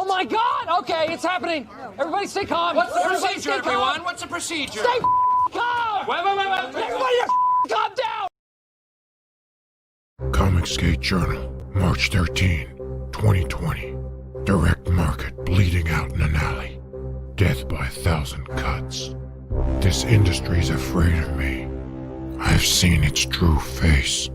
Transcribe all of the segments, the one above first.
Oh my God! Okay, it's happening. Everybody stay calm. What's the Everybody procedure, stay calm. everyone? What's the procedure? Stay calm. Wait. Everybody calm down. Comicsgate Journal, March 13, 2020. Direct market bleeding out in an alley. Death by 1,000 cuts. This industry's afraid of me. I've seen its true face.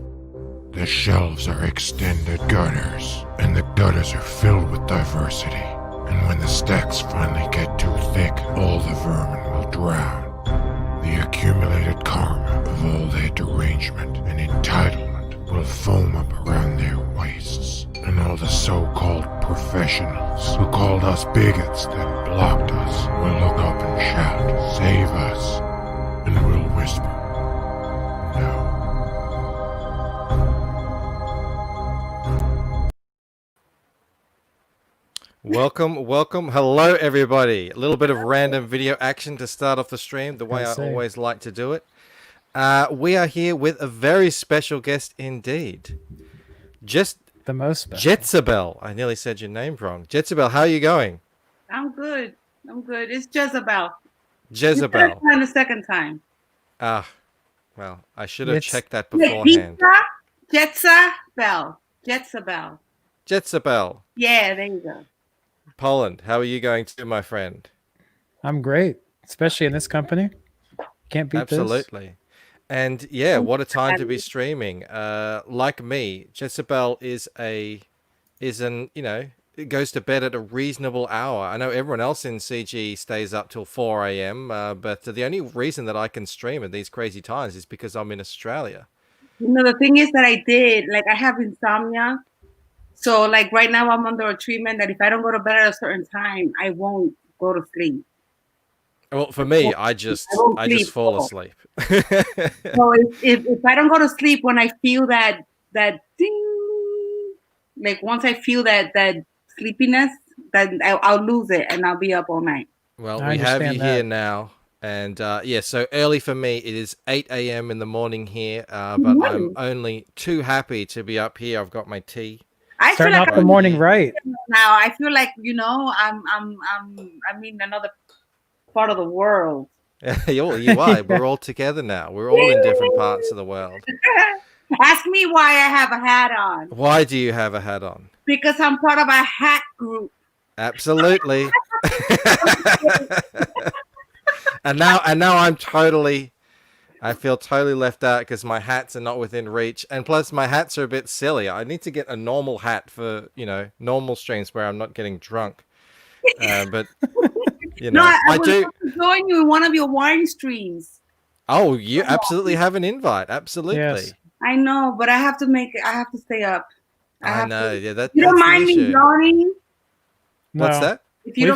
The shelves are extended gutters, and the gutters are filled with diversity. And when the stacks finally get too thick, all the vermin will drown. The accumulated karma of all their derangement and entitlement will foam up around their waists. And all the so-called professionals who called us bigots and blocked us will look up and shout, "Save us!" And we'll whisper, "No." Welcome. Hello, everybody. A little bit of random video action to start off the stream, the way I always like to do it. We are here with a very special guest indeed. Just the most special. JETSABEL. I nearly said your name wrong. JETSABEL, how are you going? I'm good. It's Jezebel. Jezebel. The second time. Well, I should have checked that beforehand. Jetsabel. Yeah, there you go. Poland, how are you going to, my friend? I'm great, especially in this company. Can't beat this. Absolutely. And yeah, what a time to be streaming. Like me, Jezebel it goes to bed at a reasonable hour. I know everyone else in CG stays up till 4 a.m., but the only reason that I can stream at these crazy times is because I'm in Australia. You know, the thing is that I have insomnia. So like right now I'm under a treatment that if I don't go to bed at a certain time, I won't go to sleep. Well, for me, I just fall asleep. So if I don't go to sleep when I feel that ding, like once I feel that sleepiness, then I'll lose it and I'll be up all night. Well, we have you here now. And so early for me, it is 8 a.m. in the morning here, but I'm only too happy to be up here. I've got my tea. I Starting feel off the morning right. Now I feel like, I'm in another part of the world. You are. We're all together now. We're all in different parts of the world. Ask me why I have a hat on. Why do you have a hat on? Because I'm part of a hat group. Absolutely. And now I feel totally left out because my hats are not within reach. And plus my hats are a bit silly. I need to get a normal hat for, normal streams where I'm not getting drunk. But, I do join you in one of your wine streams. Oh, you absolutely have an invite. Absolutely. Yes. I know, but I have to stay up. I know. Yeah, that's you don't mind me joining? What's that? If you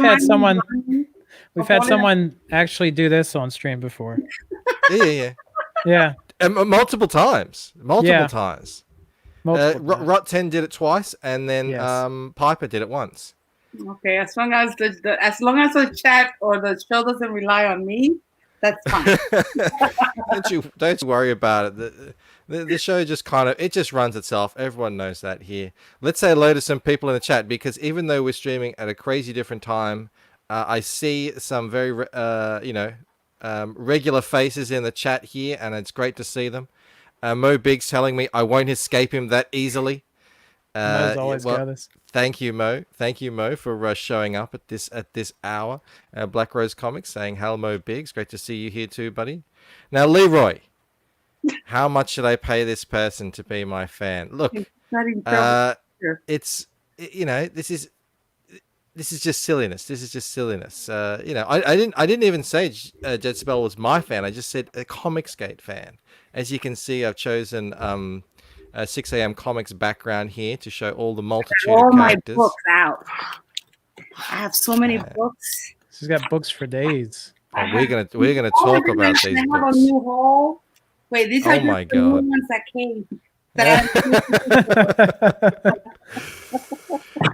We've had someone actually do this on stream before. Yeah. Multiple times. Rot 10 did it twice, and then Piper did it once. Okay, as long as the chat or the show doesn't rely on me, that's fine. Don't you worry about it. The show just just runs itself. Everyone knows that here. Let's say hello to some people in the chat, because even though we're streaming at a crazy different time, I see some very regular faces in the chat here, and it's great to see them. Mo Biggs telling me I won't escape him that easily. Thank you, Mo. Thank you, Mo, for showing up at this hour. Black Rose Comics saying, "Hello, Mo Biggs. Great to see you here too, buddy." Now, Leroy, how much should I pay this person to be my fan? Look, this is just silliness. I didn't even say JETSABEL was my fan. I just said a Comicsgate fan. As you can see, I've chosen a 6 a.m. comics background here to show all the multitude of characters. My books out. I have so many books. She's got books for days. Oh, we're gonna talk about these books. I have a new haul. Wait, these are the new ones that came.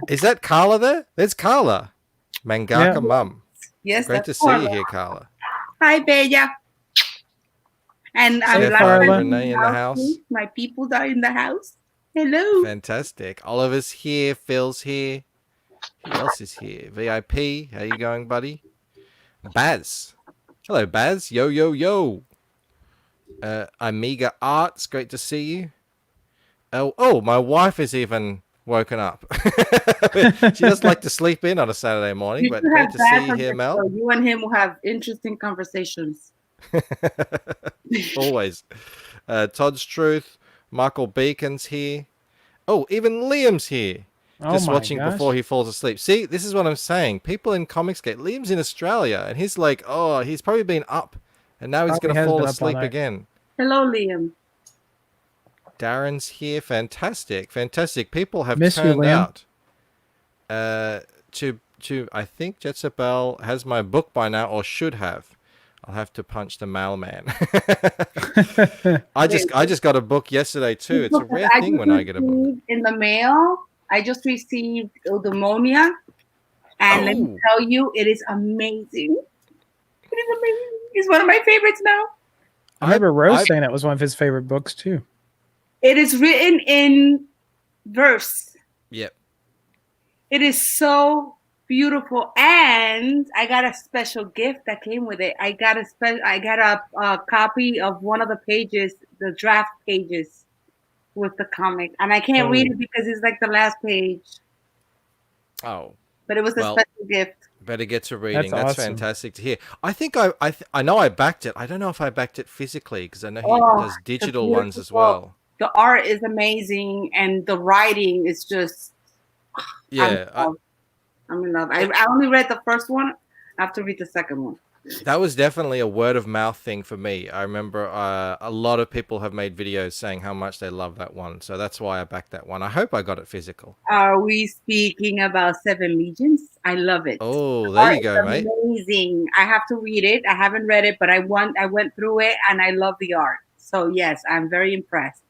Is that Carla there? There's Carla. Mangaka Mum. Yes. Great to see you here, Carla. Hi, Bella. And I'm Renee in the house. My people are in the house. Hello. Fantastic. Oliver's here. Phil's here. Who else is here? VIP, how you going, buddy? Baz. Hello, Baz. Yo, yo, yo. Amiga Arts, great to see you. Oh, my wife is even woken up. She does like to sleep in on a Saturday morning, You but should great have to Baz see you on here, your Mel. show. You and him will have interesting conversations. Always. Todd's Truth. Michael Beacon's here. Oh, even Liam's here. Oh Just my watching gosh. before he falls asleep. See, this is what I'm saying. People in Comicsgate. Liam's in Australia, and he's like, oh, he's probably been up, and now he's Probably going to has fall been up all asleep night. again. Hello, Liam. Darren's here. Fantastic. Fantastic. People have Miss you, turned Liam. out. I think JETSABEL has my book by now, or should have. I'll have to punch the mailman. I just got a book yesterday too. It's a rare thing when I get a book. In the mail, I just received Eudaimonia, and let me Oh. tell you, it is amazing. It is amazing. It's one of my favorites now. I remember Rose I- saying that was one of his favorite books too. It is written in verse. Yep. It is so beautiful, and I got a special gift that came with it. I got a copy of one of the pages, the draft pages, with the comic, and I can't read it because it's like the last page. Oh. But it was a Well, special gift. Better get to reading. That's That's awesome. fantastic to hear. I think I know I backed it. I don't know if I backed it physically because I know he does digital it's ones as beautiful. well. The art is amazing, and the writing is just. Yeah, I'm in love. I only read the first one. I have to read the second one. that was definitely a word of mouth thing for me. I remember a lot of people have made videos saying how much they love that one. So that's why I backed that one. I hope I got it physical. Are we speaking about Seven Legions? I love it. Oh, there you go, Art is mate. amazing. I have to read it. I haven't read it, but I went through it, and I love the art. So yes, I'm very impressed.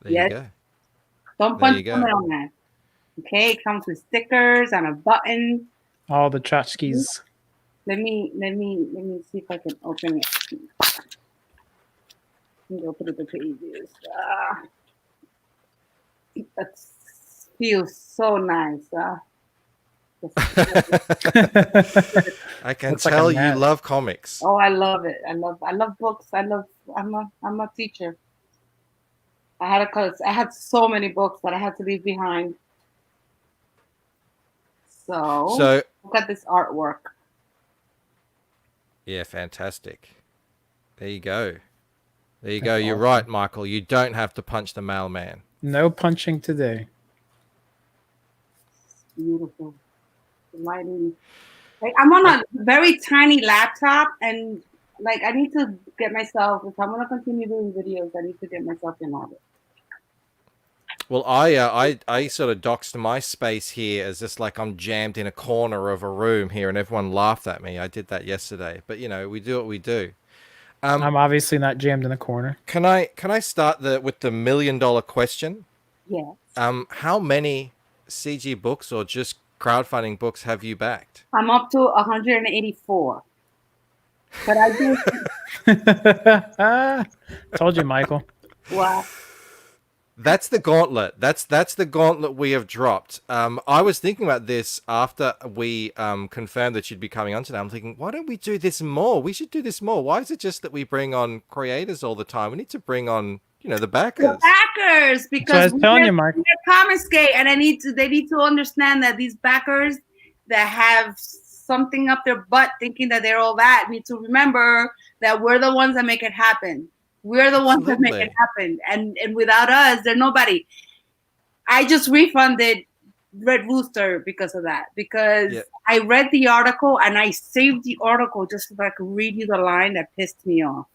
There Yes. you go. Don't There punch you the go. mailman. Okay, it comes with stickers and a button. All the tchotchkes. Let me see if I can open it. Let me go through the pages. That feels so nice. I can Looks like a tell you mat. love comics. Oh, I love it. I love books. I'm a teacher. I had so many books that I had to leave behind. So look at this artwork. Yeah, fantastic. There you go. There you go. That's You're awesome. right, Michael. You don't have to punch the mailman. No punching today. Beautiful. The lighting. Like, I'm on a very tiny laptop, and like I need to get myself. If I'm gonna continue doing videos, I need to get myself in order. Well, I sort of doxed my space here as just like I'm jammed in a corner of a room here, and everyone laughed at me. I did that yesterday, but you know, we do what we do. I'm obviously not jammed in a corner. Can I start with the $1 million question? Yes. How many CG books or just crowdfunding books have you backed? I'm up to 184. But I do. Told you, Michael. Wow. That's the gauntlet. That's the gauntlet we have dropped. I was thinking about this after we confirmed that you'd be coming on today. I'm thinking, why don't we do this more? We should do this more. Why is it just that we bring on creators all the time? We need to bring on, the backers. The backers, because So I was telling you, Mark. Comicsgate, and they need to understand that these backers that have something up their butt thinking that they're all that need to remember that we're the ones that make it happen. We're the ones that make it happen. And without us, they're nobody. I just refunded Red Rooster because of that. Because I read the article and I saved the article just so that I could read you the line that pissed me off.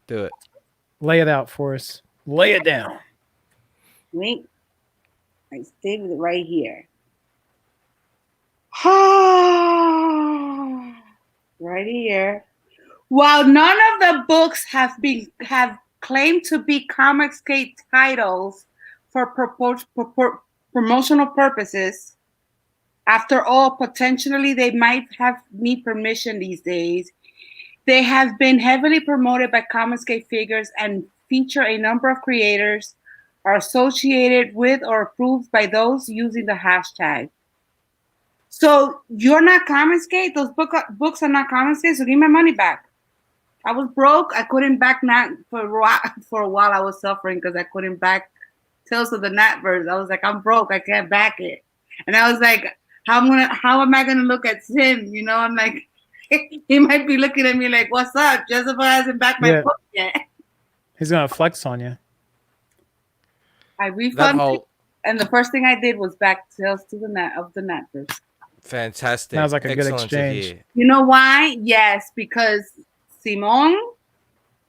Do it. Lay it out for us. Lay it down. Wait. I saved it right here. Right here. While none of the books have claimed to be Comicsgate titles for promotional purposes, after all, potentially they might need permission these days. They have been heavily promoted by Comicsgate figures and feature a number of creators, are associated with or approved by those using the hashtag. So you're not confiscate. Those books are not confiscated. So give me my money back. I was broke. I couldn't back not for a while. For a while, I was suffering because I couldn't back Tales of the Nightbirds. I was like, I'm broke. I can't back it. And I was like, how am I gonna look at Tim? You know, I'm like, he might be looking at me like, what's up? Jezebel hasn't backed my Yeah. book yet. He's gonna flex on you. I That refunded, whole and the first thing I did was back Tales to the Night of the Nightbirds. fantastic. That was like a good Excellent exchange. to hear. You know why? Yes, because Simon,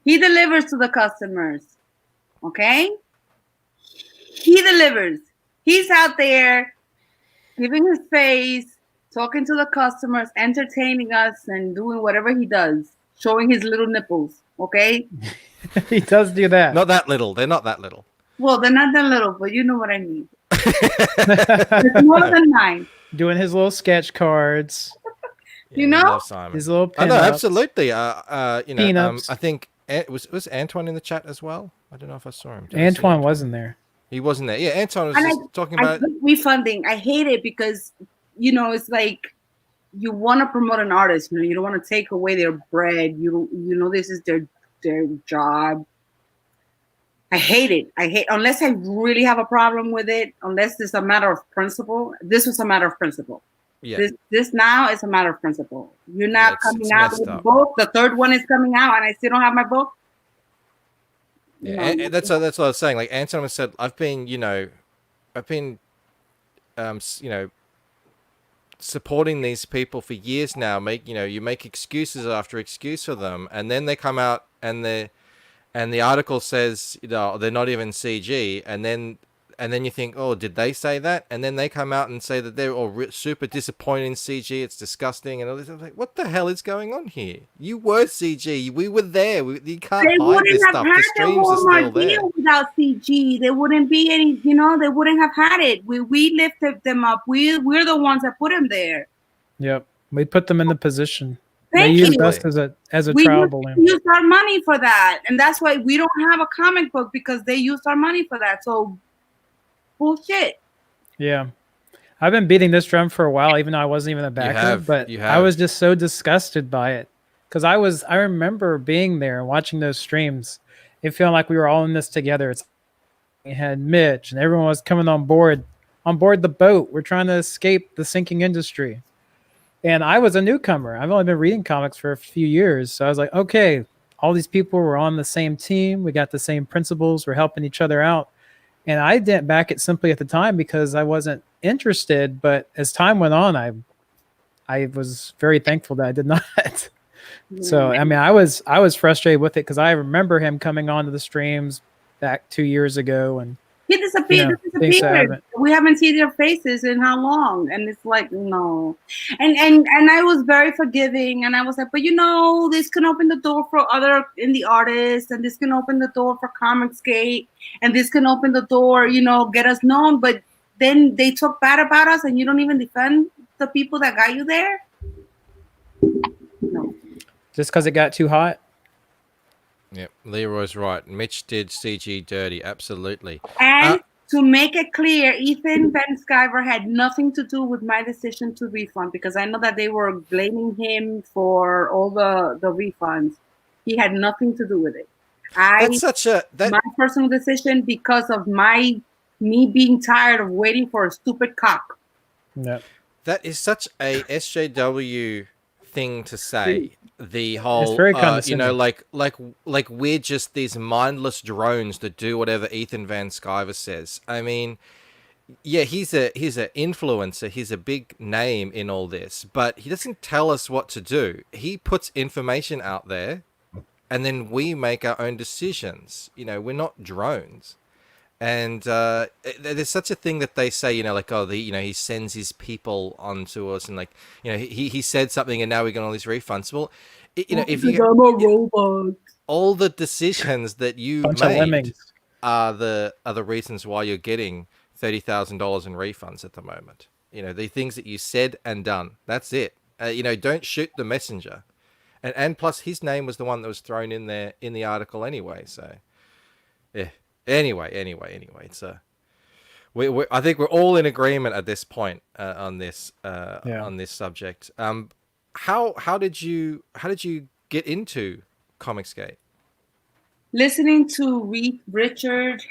he delivers to the customers. Okay? He delivers. He's out there giving his face, talking to the customers, entertaining us, and doing whatever he does, showing his little nipples. Okay? He does do that. Not that little. They're not that little. Well, they're not that little, but you know what I mean. It's more than mine. Doing his little sketch cards, You we know? love Simon. his little I know, pinups. absolutely. You know, Peanuts. I think was Antoine in the chat as well. I don't know if I saw him. Did I see Antoine wasn't there. He wasn't there. Yeah, Antoine was And just talking I about. hate refunding. I hate it because, you know, it's like you want to promote an artist. You know, you don't want to take away their bread. You know, this is their job. I hate it. I hate unless I really have a problem with it. Unless it's a matter of principle. This was a matter of principle. Yeah, This now is a matter of principle. You're not it's coming out messed with a up. book. The third one is coming out, and I still don't have my book. yeah. No. And that's what I was saying. Like Antoine said, I've been, you know, you know, supporting these people for years now. You make excuses after excuse for them, and then they come out and the article says, you know, they're not even CG, and then you think, oh, did they say that? And then they come out and say that they're all super disappointed in CG. It's disgusting, and all this. I'm like, what the hell is going on here? You were CG. We were there. You can't They hide wouldn't this have stuff. had The the streams are still Walmart there. deal without CG. There wouldn't be any, you know, they wouldn't have had it. We lifted them up. We're the ones that put them there. Yep, we put them in the position. Thank They used you. us as a We trial used, balloon. used our money for that. And that's why we don't have a comic book because they used our money for that. So bullshit. Yeah, I've been beating this drum for a while, even though I wasn't even a backer. have, But you I was have. just so disgusted by it because I remember being there and watching those streams and feeling like we were all in this together. We had Mitch and everyone was coming on board the boat. We're trying to escape the sinking industry. And I was a newcomer. I've only been reading comics for a few years. So I was like, okay, all these people were on the same team. We got the same principles. We're helping each other out. And I didn't back it simply at the time because I wasn't interested. But as time went on, I was very thankful that I did not. So, I mean, I was frustrated with it because I remember him coming onto the streams back 2 years ago. And He disappeared. Yeah, things happen. We haven't seen their faces in how long, and it's like no. And I was very forgiving, and I was like, but you know, this can open the door for other indie artists, and this can open the door for Comicsgate, and this can open the door, you know, get us known. But then they talk bad about us, and you don't even defend the people that got you there. No. just because it got too hot. Yep, Leroy's right. Mitch did CG dirty. Absolutely. And to make it clear, Ethan Van Sciver had nothing to do with my decision to refund because I know that they were blaming him for all the refunds. He had nothing to do with it. That's such a my personal decision because of me being tired of waiting for a stupid cock. Yeah. That is such a SJW thing to say. The whole, very you condescending. know, like we're just these mindless drones that do whatever Ethan Van Sciver says. I mean, yeah, he's an influencer. He's a big name in all this, but he doesn't tell us what to do. He puts information out there, and then we make our own decisions. You know, we're not drones. And there's such a thing that they say, you know, like, oh, he sends his people onto us, and like, you know, he said something, and now we're getting all these refunds. Well, you know, if you I'm a robot. all the decisions that you Bunch of made lemmings. are the reasons why you're getting $30,000 in refunds at the moment. You know, the things that you said and done. That's it. You know, don't shoot the messenger. And plus, his name was the one that was thrown in there in the article anyway. So, yeah. Anyway, it's I think we're all in agreement at this point on this Yeah. on this subject. How did you get into Comicsgate? Listening to Richard,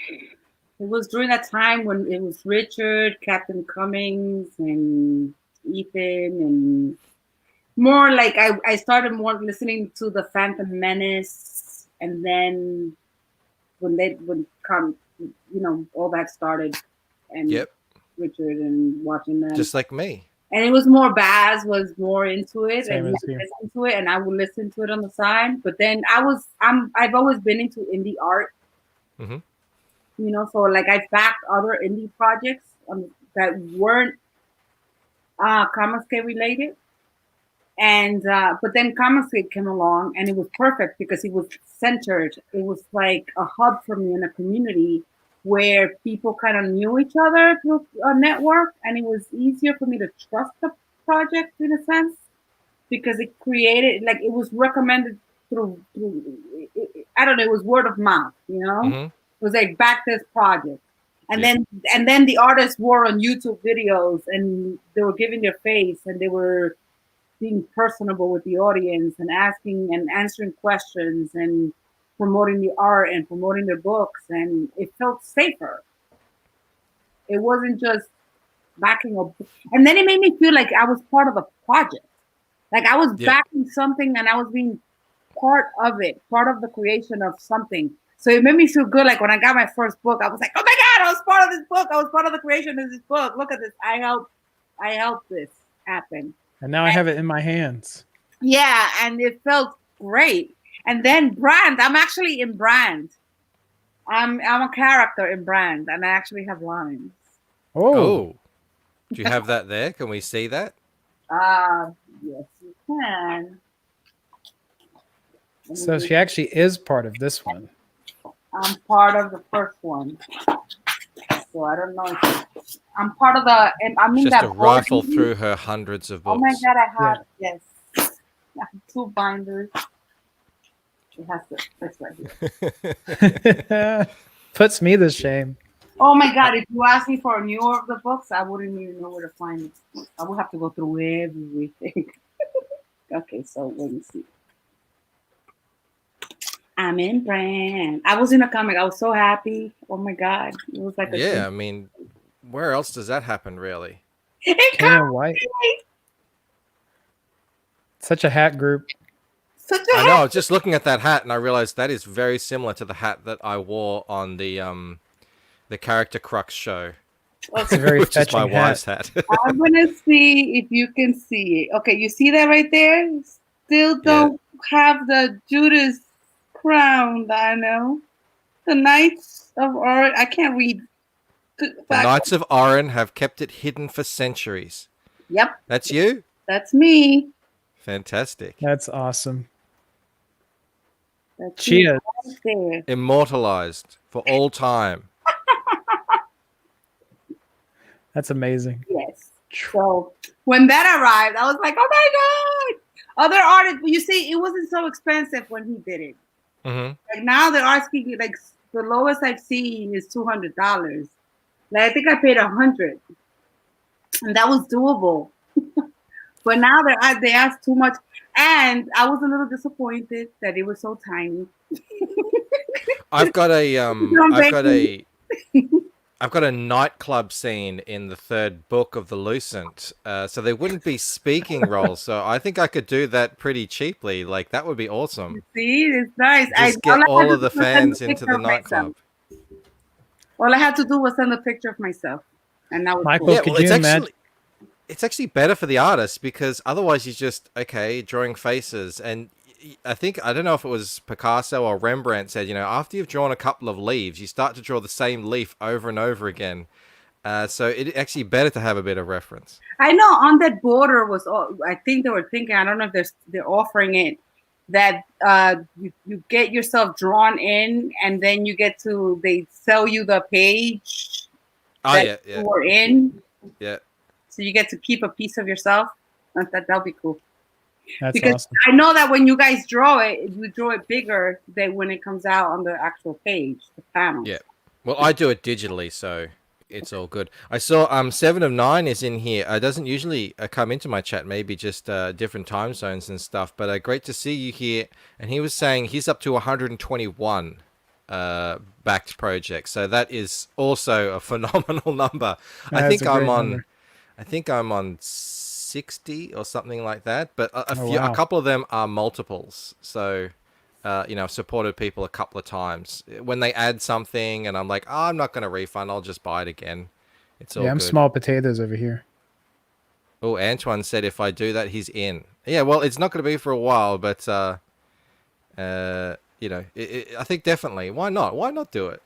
it was during that time when it was Richard, Captain Cummings, and Ethan, and more like I started more listening to the Phantom Menace, and then when all that started, and Yep. Richard and watching them, Just like me. and it was more Baz was more into it, Same and as you. listened to it, and I would listen to it on the side. But then I've always been into indie art, Mm-hmm. so like I backed other indie projects that weren't Comicsgate related. And but then Comicsgate came along, and it was perfect because it was centered. It was like a hub for me in a community where people kind of knew each other through a network, and it was easier for me to trust the project in a sense because it created like it was recommended through I don't know, it was word of mouth, Mm-hmm. It was like back this project. And Yeah. then the artists were on YouTube videos, and they were giving their face, and they were being personable with the audience and asking and answering questions and promoting the art and promoting their books, and it felt safer. It wasn't just backing up, and then it made me feel like I was part of a project, like I was Yeah. backing something and I was being part of it, part of the creation of something. So it made me feel good. Like when I got my first book, I was like, oh my God, I was part of this book. I was part of the creation of this book. Look at this. I helped this happen. And now I have it in my hands. Yeah, and it felt great. And then Brand, I'm actually in Brand. I'm a character in Brand, and I actually have lines. Oh, Do you have that there? Can we see that? Yes, you can. so she actually is part of this one. I'm part of the first one. So I don't know if I'm part of the, and I'm in Just that to rifle board meeting. through her hundreds of books. Oh my God, I have, yes. I have 2 binders. It has to, it's right here. Puts me to shame. Oh my God, if you ask me for a newer of the books, I wouldn't even know where to find it. I would have to go through everything. Okay, so let me see. I'm in Brand. I was in a comic. I was so happy. Oh my God. It was like Yeah, I mean, where else does that happen, really? It Ken and White. Such a hat group. Such a I know. I was just looking at that hat, and I realized that is very similar to the hat that I wore on the Character Crux show, It's a very which is fetching my wife's hat. I'm gonna see if you can see it. Okay, you see that right there? Still don't have the Judas crown, I know. The Knights of Art. I can't read. The Knights of Orin have kept it hidden for centuries. Yep, That's you? that's me. Fantastic. That's awesome. That's She me is. right there. Immortalized for all time. That's amazing. Yes. So when that arrived, I was like, oh my God. Other artists, you see, it wasn't so expensive when he did it. Mm-hmm. Like now they're asking, like the lowest I've seen is $200. Like I think I paid $100, and that was doable. But now they asked too much, and I was a little disappointed that it was so tiny. I've got a nightclub scene in the 3rd book of the Lucent, so there wouldn't be speaking roles. So I think I could do that pretty cheaply. Like that would be awesome. See, it's nice. Just get all of the fans into the nightclub. All I had to do was send a picture of myself, and that was Michael, cool. Yeah, could well, you imagine? it's actually better for the artist because otherwise you're just drawing faces. And I don't know if it was Picasso or Rembrandt said, after you've drawn a couple of leaves, you start to draw the same leaf over and over again. So it's actually better to have a bit of reference. I know on that border was, I think they were thinking, I don't know if they're offering it, that you get yourself drawn in, and then they sell you the page that you were in. Yeah. So you get to keep a piece of yourself. That'll be cool. That's Because awesome. I know that when you guys draw it, you draw it bigger than when it comes out on the actual page, the panel. Yeah. Well, I do it digitally, so It's all good. I saw 7 of 9 is in here. Doesn't usually come into my chat, maybe just different time zones and stuff. But great to see you here. And he was saying he's up to 121 backed projects. So that is also a phenomenal number. I That's think a great I'm on number. I think I'm on 60 or something like that. But a Oh, few wow. a couple of them are multiples. So I've supported people a couple of times when they add something, and I'm like, oh, I'm not going to refund. I'll just buy it again. It's all Yeah, I'm good. small potatoes over here. Oh, Antoine said if I do that, he's in. Yeah, well, it's not going to be for a while, but I think definitely. Why not? Why not do it?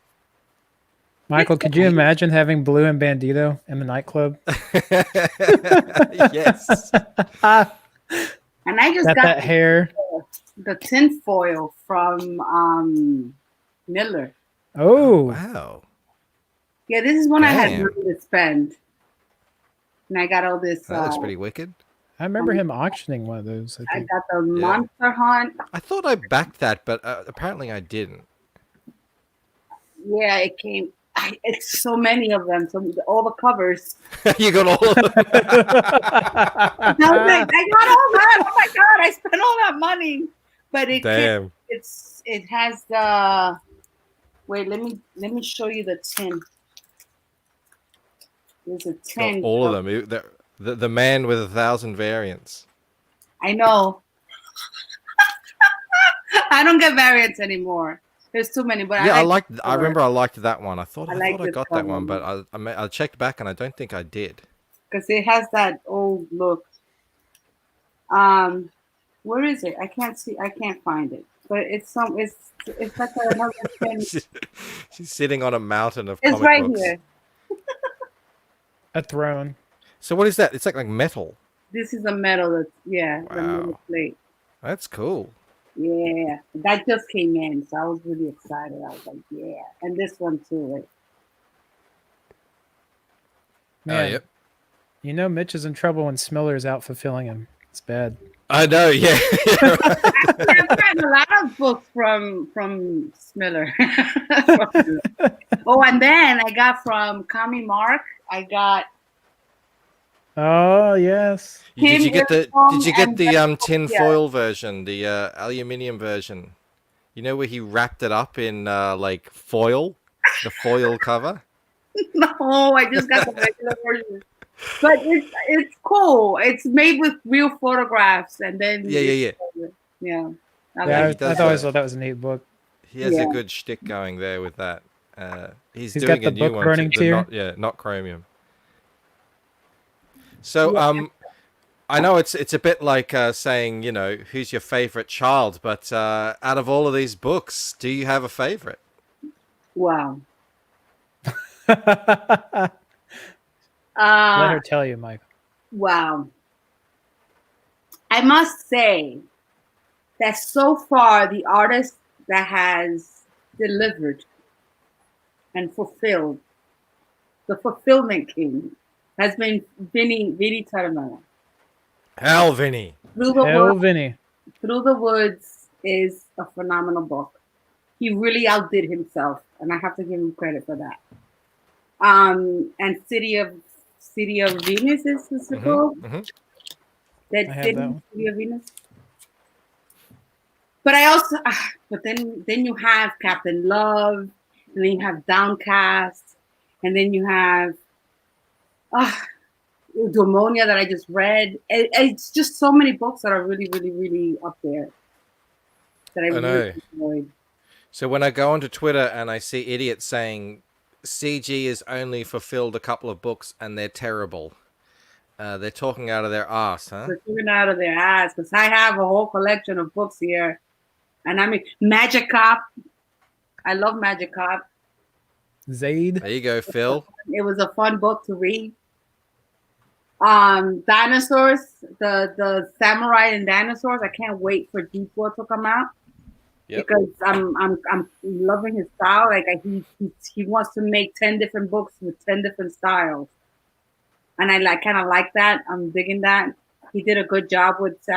Michael, could you imagine having Blue and Bandito in the nightclub? Yes. And I just Got got that hair. the tinfoil from Miller. Oh, Wow. Yeah, this is when I had Damn. money to spend. And I got all this. That looks pretty wicked. I remember him auctioning one of those. I I think. got the Monster Hunt. I thought I backed that, but apparently I didn't. Yeah, it came. It's so many of them. So all the covers. You got all of them. I was like, I got all that. Oh my god, I spent all that money. But it Damn. it has the. Wait, let me show you the tin. There's a Got tin. all of them. The man with 1,000 variants. I know. I don't get variants anymore. There's too many, but Yeah, I remember I liked that one. I thought I like this got that cover. one, but I checked back and I don't think I did. because it has that old look. Where is it? I can't see. I can't find it. But it's like another thing. She's sitting on a mountain of It's comic right books. here. A throne. So what is that? It's like metal. This is a metal. The metal Wow. plate. That's cool. Yeah, that just came in, so I was really excited. I was like, yeah, and this one too. Like, Man, yep. you know Mitch is in trouble when Smiller's out fulfilling him. It's bad. I know. Yeah. I've gotten a lot of books from Smiller. Oh, and then I got from Kami Mark. I got Oh yes. Did you get the tin yeah. foil version, the aluminium version? You know where he wrapped it up in like foil, the foil cover. No, I just got the regular version. But it's cool. It's made with real photographs, and then Yeah. yeah. Yeah, he I does always that. thought that was a neat book. He has Yeah. a good shtick going there with that. He's He's doing got a the new book one. burning tear. Not chromium. So I know it's a bit like saying, who's your favorite child, but out of all of these books, do you have a favorite? Wow. Let her tell you, Mike. Wow. I must say that so far the artist that has delivered and fulfilled, the fulfillment king, has been Vinny Taramana. Hell, Vinny. Hell, Vinny. Through the Woods is a phenomenal book. He really outdid himself, and I have to give him credit for that. And City of Venus is the book. That I have City, that one. City of Venus. But I also, but then you have Captain Love, and then you have Downcast, and then you have Demonia that I just read. It's just so many books that are really, really, really up there that I really enjoyed. So when I go onto Twitter and I see idiots saying CG has only fulfilled a couple of books and they're terrible, they're talking out of their ass, huh? They're talking out of their ass because I have a whole collection of books here, and I mean Magic Cop. I love Magic Cop. Zaid. There you go, Phil. It was a fun book to read. Dinosaurs, the Samurai and Dinosaurs. I can't wait for Deep-War to come out. Yep. Because I'm loving his style. Like he wants to make 10 different books with 10 different styles, and I kind of like that. I'm digging that. He did a good job with the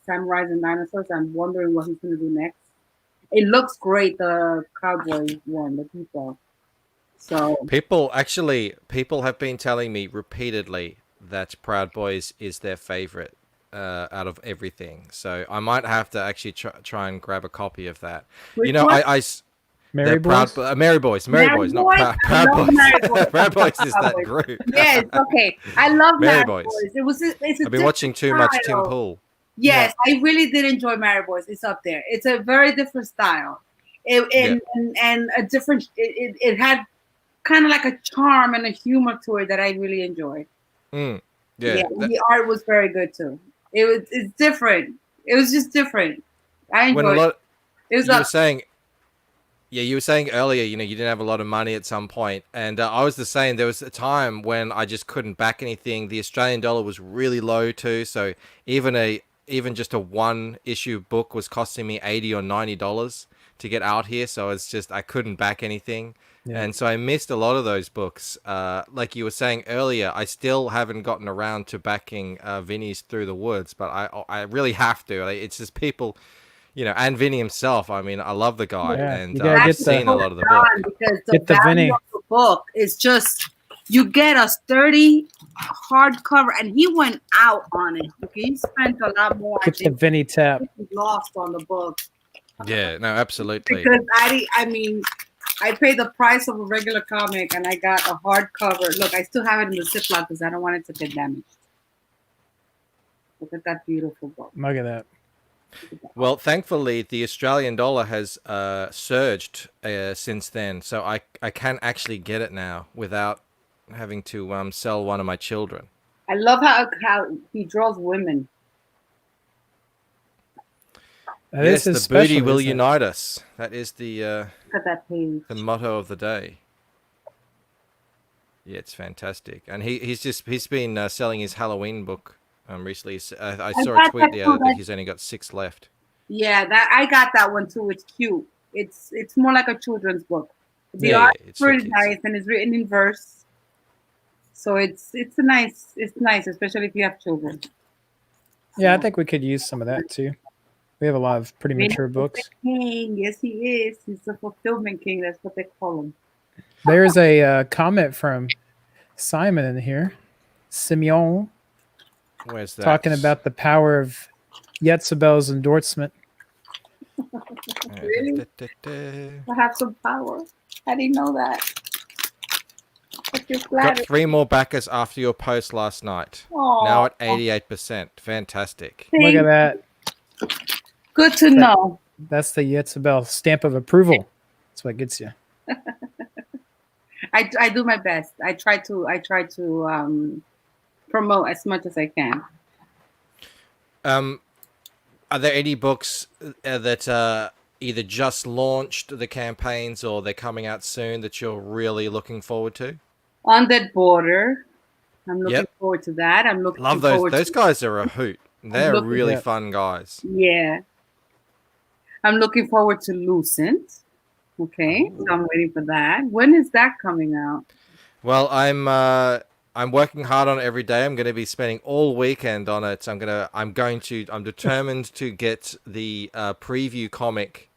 Samurais and Dinosaurs. I'm wondering what he's gonna do next. It looks great. The cowboy one, the people. So People have been telling me repeatedly that Proud Boys is their favorite out of everything. So I might have to actually try and grab a copy of that. which You know, one? Mary they're Proud Boys. Mary Boys, Mary not Boys? I Proud love Boys. Mary Boys. Proud Boys is Proud that Boys. group. Yes, okay. I love Mary Mary Boys. Boys. It's a I've been watching too much Tim style. Pool. Yes, I really did enjoy Mary Boys. It's up there. It's a very different style. And a different it had kind of like a charm and a humor to it that I really enjoyed. Yeah, The art was very good too. It's different. It was just different. I when a enjoyed it. lot It was you were up. saying, yeah, you were saying earlier, you know, you didn't have a lot of money at some point, and I was the same. There was a time when I just couldn't back anything. The Australian dollar was really low too, so even just a one issue book was costing me $80 or $90 to get out here. So it's just I couldn't back anything, and so I missed a lot of those books. Like you were saying earlier, I still haven't gotten around to backing Vinny's Through the Woods, but I really have to. It's just people. You know, and Vinny himself. I mean, I love the guy, Yeah, and you gotta I've get seen the- a lot of the book. Because the Get the value Vinny. of the book is just you get a sturdy hardcover, and he went out on it. Okay, he spent a lot more. I Get the think Vinny tap. he lost on the book Yeah, no, absolutely. because I mean, I paid the price of a regular comic, and I got a hardcover. Look, I still have it in the Ziploc because I don't want it to get damaged. Look at that beautiful book. Look at that. Well, thankfully, the Australian dollar has surged since then, so I can actually get it now without having to sell one of my children. I love how he draws women. That Yes, is his the booty specialty, will isn't it? unite us. That is the Look at that page. motto of the day. Yeah, it's fantastic, and he's been selling his Halloween book recently. I saw a got tweet that the too, other that he's only got 6 left. Yeah, that I got that one too. It's cute. It's more like a children's book. The Yeah, art it's is for pretty kids. nice and it's written in verse. So it's nice, especially if you have children. Yeah, I think we could use some of that too. We have a lot of pretty mature books. King, yes, he is. He's the fulfillment king. That's what they call him. There's a comment from Simon in here. Simeon Where's that? talking about the power of JETSABEL's endorsement. Really? I have some power. How do you know that? I feel Got flattered. 3 more backers after your post last night. Aw. Now at 88%. Fantastic. Look at that. Good to know. That's the JETSABEL stamp of approval. That's what gets you. I do my best. I try to promote as much as I can. Are there any books that either just launched the campaigns or they're coming out soon that you're really looking forward to? On that border, I'm looking Yep. forward to that. I'm looking Love those. forward Those to, guys are a hoot. They're looking- really Yeah. fun guys. yeah. I'm looking forward to Lucent. Okay, so I'm waiting for that. When is that coming out? Well, I'm working hard on it every day. I'm going to be spending all weekend on it. I'm determined to get the preview comic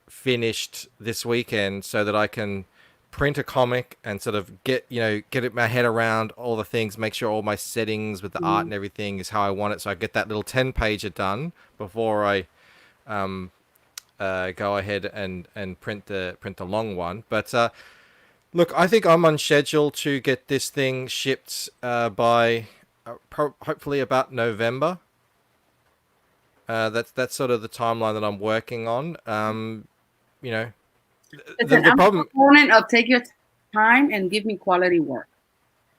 finished this weekend so that I can print a comic and sort of get my head around all the things, make sure all my settings with the art and everything is how I want it. So I get that little 10-pager done before I go ahead and print the long one. But look, I think I'm on schedule to get this thing shipped by hopefully about November. That's sort of the timeline that I'm working on. You know, Listen, the I'm problem. a proponent of take your time and give me quality work.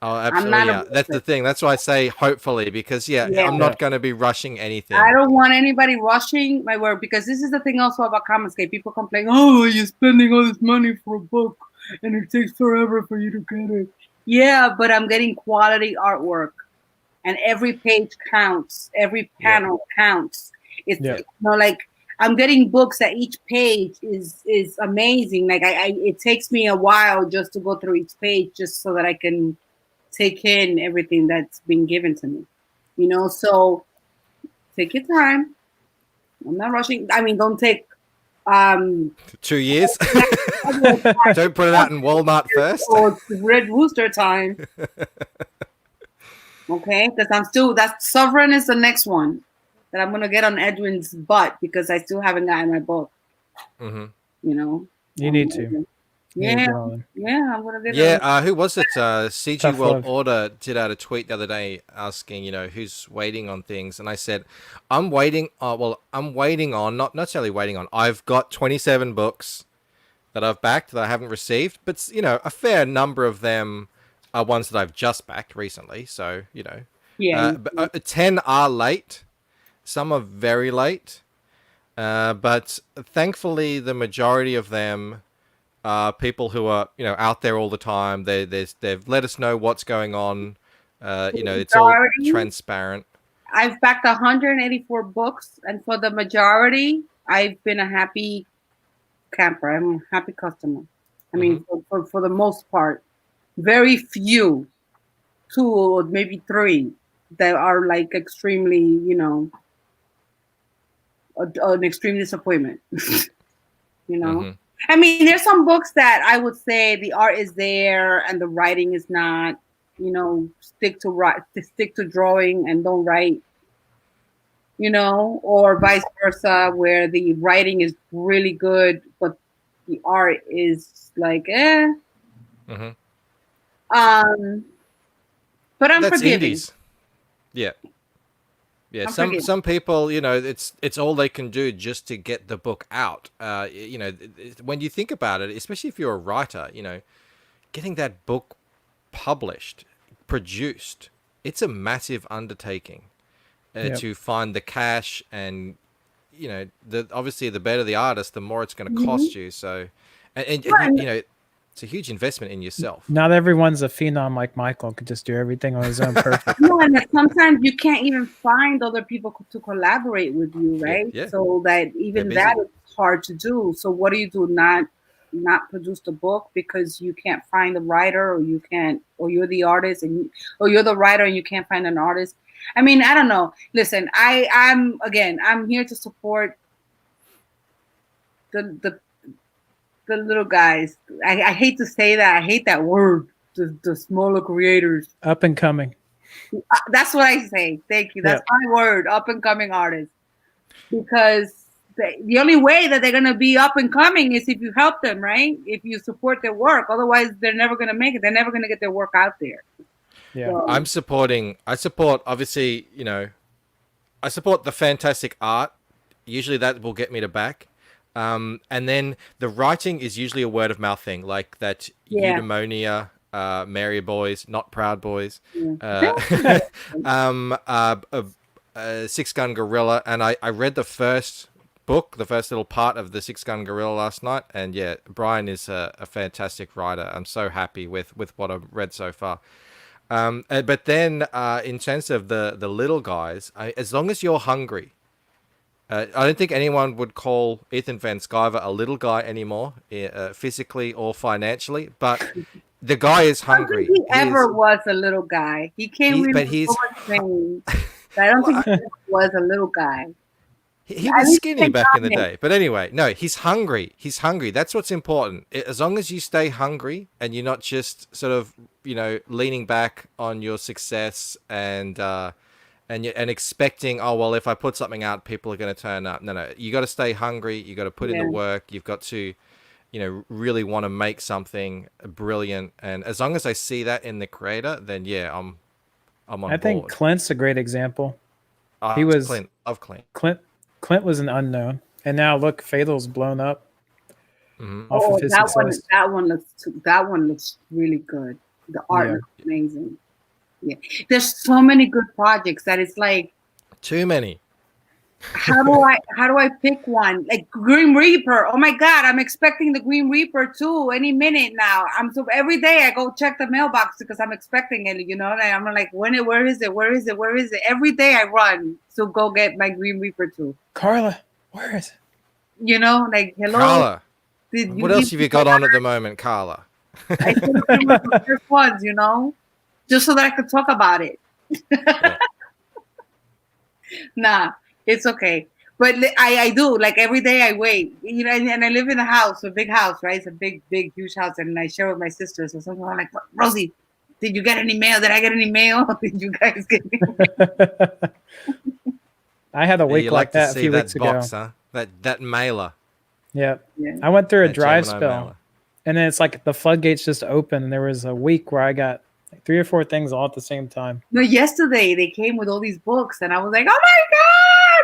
Oh, absolutely. not a Yeah, that's the rusher. thing. That's why I say hopefully, because Yeah. I'm not going to be rushing anything. I don't want anybody rushing my work because this is the thing also about Comicscape. People complain, oh, you're spending all this money for a book and it takes forever for you to get it. Yeah, but I'm getting quality artwork and every page counts. Every panel counts. It's Yeah. like I'm getting books that each page is amazing. Like it takes me a while just to go through each page just so that I can take in everything that's been given to me. So take your time. I'm not rushing. I mean, don't take 2 years. Don't put it out in Walmart first. Or Red Rooster time. Okay, because that Sovereign is the next one that I'm gonna get on Edwin's butt because I still haven't gotten my book. Mm-hmm. You know, You need to. You need to yeah, get on them. yeah, I'm gonna get. Yeah, who was it? CG Tough World love. Order did out a tweet the other day asking, who's waiting on things, and I said, I'm waiting. I'm waiting on, not necessarily waiting on. I've got 27 books that I've backed that I haven't received, but a fair number of them are ones that I've just backed recently. So Yeah. but, 10 are late. Some are very late, but thankfully the majority of them. People who are out there all the time. They've let us know what's going on. It's all transparent. I've backed 184 books, and for the majority, I've been a happy camper. I'm a happy customer. I mean, for the most part, very few, 2 or maybe 3, that are like extremely, an extreme disappointment. I mean, there's some books that I would say the art is there and the writing is not. Stick to drawing and don't write. Or vice versa, where the writing is really good, but the art is like, eh. Mm-hmm. But I'm That's forgiving. indies. Yeah. Yeah, some people, it's all they can do just to get the book out. When you think about it, especially if you're a writer, getting that book published, produced, it's a massive undertaking to find the cash, and obviously the better the artist, the more it's going to cost you. So, and it's a huge investment in yourself. Not everyone's a phenom like Michael, could just do everything on his own perfect. No, and sometimes you can't even find other people to collaborate with you, right? Yeah. So that even that is hard to do. So what do? Not produce the book because you can't find a writer, or you're the artist, or you're the writer and you can't find an artist. I mean, I don't know. Listen, I'm here to support the little guys. I hate to say that. I hate that word. The smaller creators. Up and coming. That's what I say. Thank you. That's my word. Up and coming artists. Because the only way that they're gonna be up and coming is if you help them, right? If you support their work. Otherwise, they're never gonna make it. They're never gonna get their work out there. Yeah. So, I support obviously, I support the fantastic art. Usually that will get me to back. And then the writing is usually a word of mouth thing, like that eudaimonia, Mary Boys, Not Proud Boys, Six Gun Gorilla. And I read the first book, the first little part of the Six Gun Gorilla last night. And yeah, Brian is a fantastic writer. I'm so happy with what I've read so far. But then in terms of the little guys, as long as you're hungry, I don't think anyone would call Ethan Van Sciver a little guy anymore, physically or financially. But the guy is hungry. I don't think he was a little guy. He came in with so much pain. I don't think he was a little guy. He was skinny back in the day. But anyway, no, he's hungry. He's hungry. That's what's important. As long as you stay hungry and you're not just sort of, leaning back on your success and expecting, oh, well, if I put something out, people are going to turn up. No, you got to stay hungry. You got to put in the work. You've got to, really want to make something brilliant. And as long as I see that in the creator, then yeah, I'm on board. I think Clint's a great example. He was Clint. Of Clint. Clint was an unknown, and now look, Fatal's blown up. Off of his success. That one looks really good. The art looks amazing. Yeah, there's so many good projects that it's like too many. How do I pick one? Like Grim Reaper. Oh my God, I'm expecting the Grim Reaper too any minute now. Every day I go check the mailbox because I'm expecting it. And I'm like, where is it? Where is it? Where is it? Every day I run to go get my Grim Reaper too. Carla, where is it? Like hello. Carla. What else have you got on at the moment, Carla? I think the first ones, just so that I could talk about it. Nah. It's okay. But I do, like, every day I wait, and I live in a house, a big house, right? It's a big, huge house, and I share with my sister. So sometimes I'm like, Rosie, did you get any mail? Did I get any mail? Did you guys get any mail? I had a Yeah, week you like like to that a see few that weeks box, ago. huh? That mailer. Yep. Yeah. I went through a That dry Gemini spell, mailer. and then it's like the floodgates just open, and there was a week where I got like 3 or 4 things all at the same time. No, yesterday they came with all these books, and I was like, oh my God!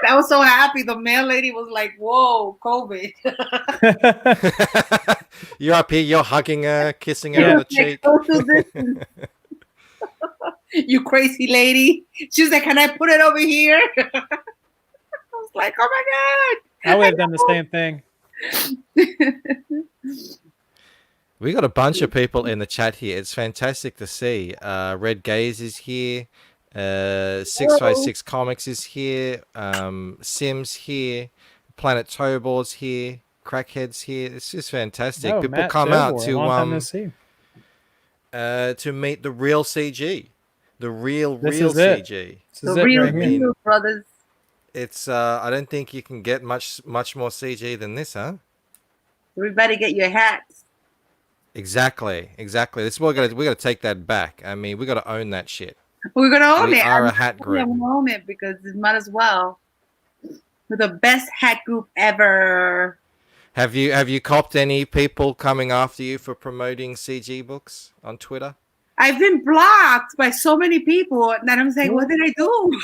I was so happy. The mail lady was like, whoa, COVID. You're up here, you're hugging her, kissing her Yeah. on the Like, cheek. social distance. You crazy lady. She was like, can I put it over here? I was like, oh my God. I would have done the same thing. We got a bunch of people in the chat here. It's fantastic to see. Red Gaze is here. 656 Comics is here. Sims here. Planet Toebor's here. Crackhead's here. It's just fantastic. Oh, People Matt come out Tobor, long time no see. to meet the real CG. The real This CG. is it. This The is it real right here. deal, brothers. It's I don't think you can get much more CG than this, huh? Everybody get your hats. Exactly. This is what we gotta take that back. I mean, we gotta own that shit. We're going to own We it. are a hat group. I'm going to own it because it might as well. We're the best hat group ever. Have you copped any people coming after you for promoting CG books on Twitter? I've been blocked by so many people that I'm saying, what did I do?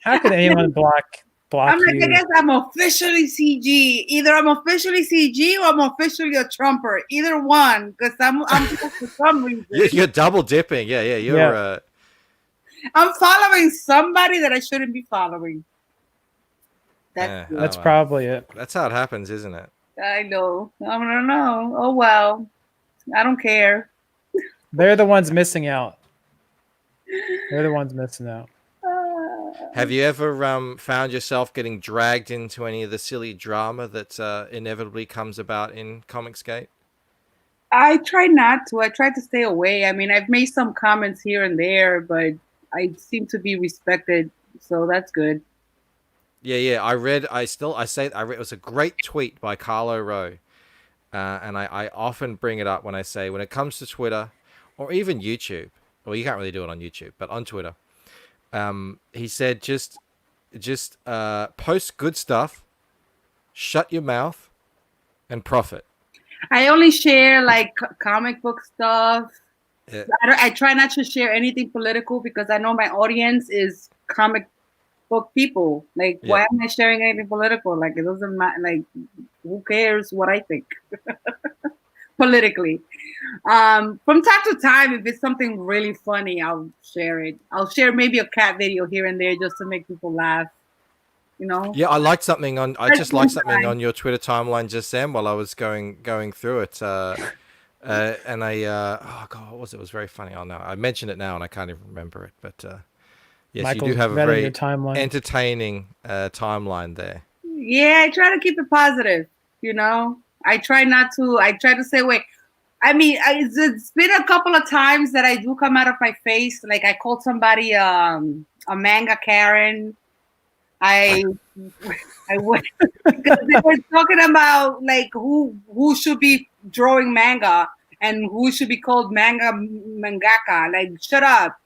How could anyone block I'm like, you? I guess I'm officially CG. Either I'm officially CG or I'm officially a Trumper. Either one, because I'm for some reason. You're double dipping. Yeah. You're I'm following somebody that I shouldn't be following. That's Yeah. That's Oh, wow. probably it. That's how it happens, isn't it? I know. I don't know. Oh well. I don't care. They're the ones missing out. They're the ones missing out. Have you ever found yourself getting dragged into any of the silly drama that inevitably comes about in Comicsgate? I try not to. I try to stay away. I mean, I've made some comments here and there, but I seem to be respected, so that's good. Yeah. I read. It was a great tweet by Carlo Rowe, and I often bring it up when I say when it comes to Twitter, or even YouTube. Well, you can't really do it on YouTube, but on Twitter, he said just post good stuff, shut your mouth, and profit. I only share like comic book stuff. Yeah. I try not to share anything political because I know my audience is comic book people. Like, why am I sharing anything political? Like, it doesn't matter. Like, who cares what I think politically? From time to time, if it's something really funny, I'll share it. I'll share maybe a cat video here and there just to make people laugh. You know? Yeah, I liked something on. I just liked something on your Twitter timeline just then while I was going through it. And oh god, what was it? It was very funny. Oh no, I mentioned it now and I can't even remember it. But yes, Michael's you do have a vetting very your timeline. entertaining timeline there. Yeah, I try to keep it positive. You know, I try not to. I try to stay away. I mean, it's been a couple of times that I do come out of my face. Like I called somebody a manga Karen. I went because they were talking about like who should be drawing manga and who should be called mangaka. Like, shut up.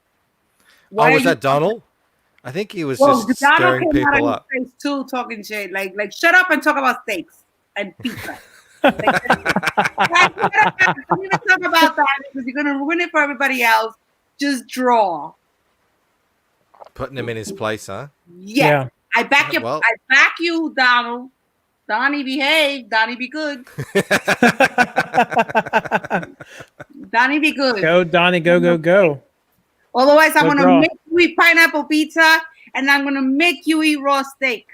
Why was that Donald? I think he was just stirring people up. Face too, talking shit. Like shut up and talk about steaks and pizza. Don't even talk about that because you're gonna ruin it for everybody else. Just draw. Putting him in his place, huh? Yes. Yeah. I back you. Well, I back you, Donald. Donnie, behave. Donnie, be good. Donnie, be good. Go, Donnie, go. Otherwise, I'm going to make you eat pineapple pizza and I'm going to make you eat raw steak.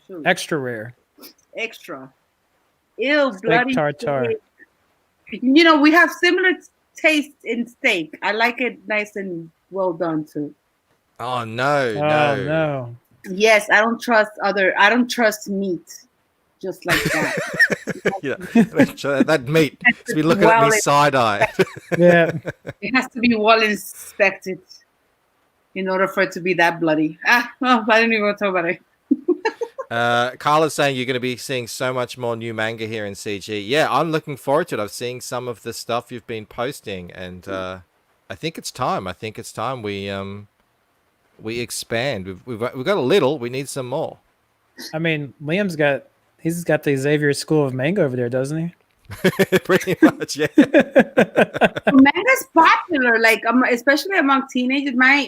Shoot. Extra rare. Extra. Ew, steak bloody tartare. You know, we have similar taste in steak. I like it nice and well done, too. Oh, no. Yes, I don't trust meat just like that. That meat. It's been looking at me side-eyed. Yeah. It has to be well inspected. in order for it to be that bloody. Well, I didn't even want to talk about it. Carla's saying you're going to be seeing so much more new manga here in CG. Yeah, I'm looking forward to it. I've seen some of the stuff you've been posting, and I think it's time. I think it's time we expand. We've got a little. We need some more. I mean, he's got the Xavier School of Manga over there, doesn't he? Pretty much, yeah. Manga's popular, like especially among teenagers. My